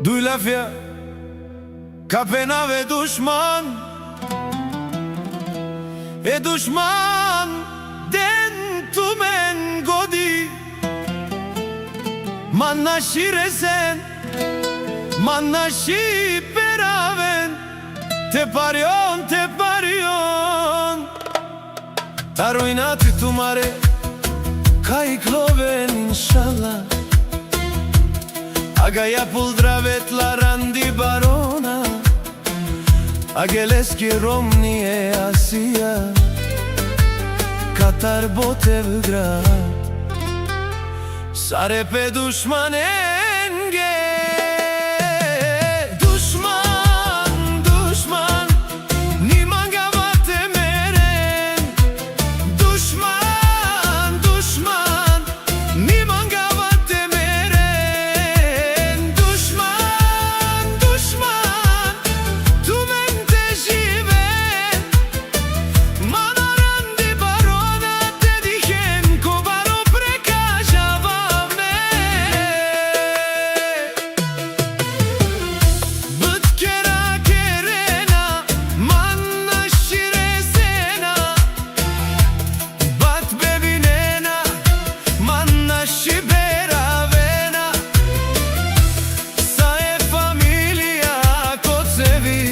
Dujlafja ka penave dushman, e dushman den tu men godi. Manna shiresen, manna shi peraven, te parion, te parion. Arruinati tu mare, kai kloven inshallah. Agaya puldravet la randi barona, ageleski romni e Asia, Katar Botevgrad, sare pe dushmanenge. Dushman, dushman, niman gavate meren. Dushman, dushman, niman gavate meren. Dushman, dushman, tu mente žive. Manarandi barona te dihem ko baro prekažava me. Bëtkera kerena, manna shiresena. Bat bebinena, manna shibera vena. Sa e familia kocevi,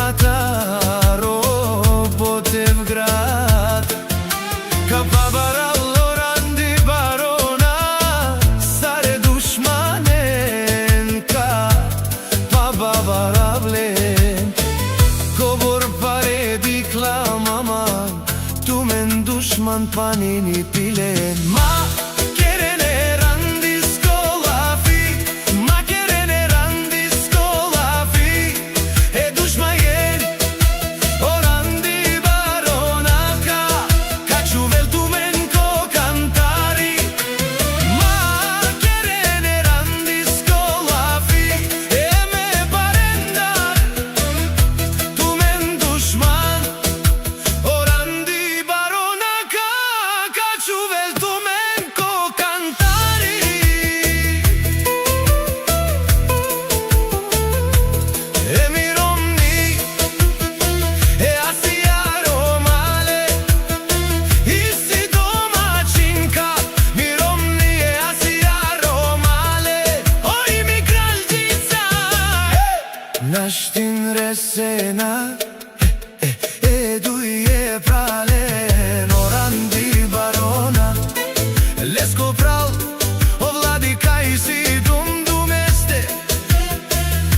ataro Botevgrad. Ka babara lorandi barona, sare dushmanen ka pababarablen. Kobor pare diklamaman, tu men dushman panini pilen. Ma kerene randi skolafi, ma kerene randi skolafi. E dushmajen, orandi barona ka čuvel tu men ko kantari. Ma kerene randi skolafi, e me parendar, tu men dushman. Orandi barona ka čuvel tu men ko kantari. E mi romni, e Asia romale, i si domaćinka. Mi romni, e Asia romale, oj mi kraljica. Naštin resena, duje pralen. Orandi barona, lesko pral, ovladi kaj si dum dumeste.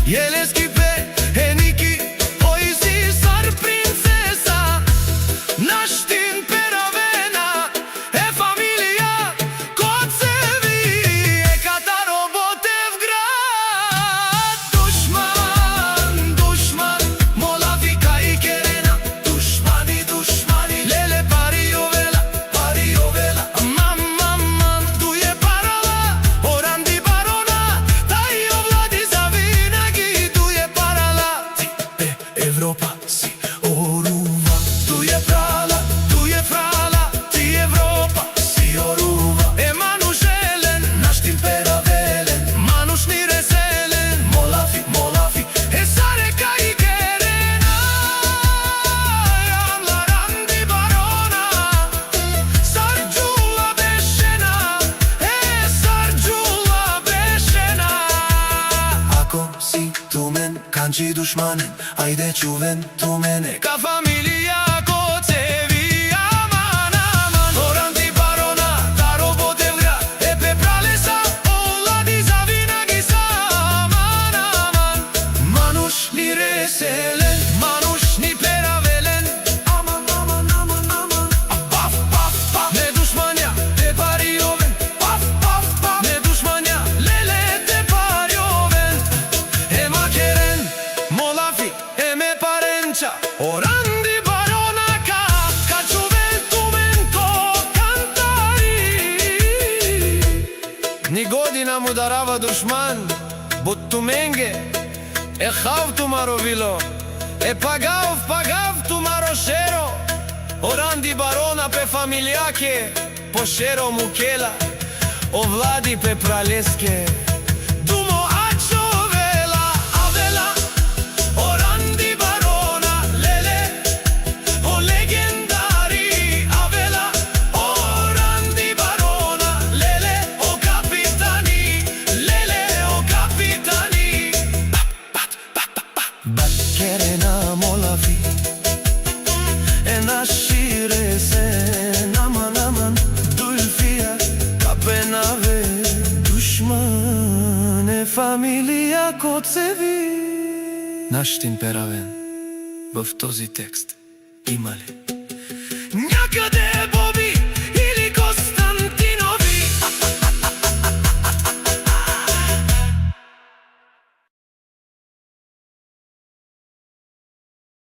Jeleski pe, eniki, oj si sar princesa. Naštin peravena, e familia kocevi, e Kataro Botevgrad. Dushman, dushman, molavi kaj kerena. Dushmani, dushmani, lele pariovela, pariovela. Mam, mam, mam, tu je parala, orandi barona, taj ovladi zavinagi, tu je parala. Ti, Evropa, si oruva, tu je prala, ti Evropa, si oruva. E manuš elen, naštin peravelen, manuš ni reselen, molafi, molafi, e sare kaj kerena. Jamla randi barona, sarđula bešena, e sarđula bešena. Ako si tu men, kanči dushmanen, ajde čuven tu mene. Ka familia kocevi, aman, aman. Orandi barona, Taro Botevgrad, e pe pralesa, ovladi zavinagi sa, aman, aman. Manuš ni reselen, manuš ni peravelen, aman, aman, aman, aman. Paf, paf, paf, ne dushmanja, te parioven. Paf, paf, paf, ne dushmanja, lele te parioven. E ma keren, molafi, e me parenča. Orandi barona ka čuvel tu men ko kantari. Ni godina mu darava dushman, but tu menge, e hav tu maro vilo, e pagav tu maro šero. Orandi barona pe familiake, po šeromu kela ovladi pe praleske dumo ačovela avela orandi barona lele o legendari avela orandi barona lele o kapitani lele o kapitani batkerena molavi enashire se naman aman dulfia kapenave dushmane familia коцеви. Наш темперамент в този текст има ли някъде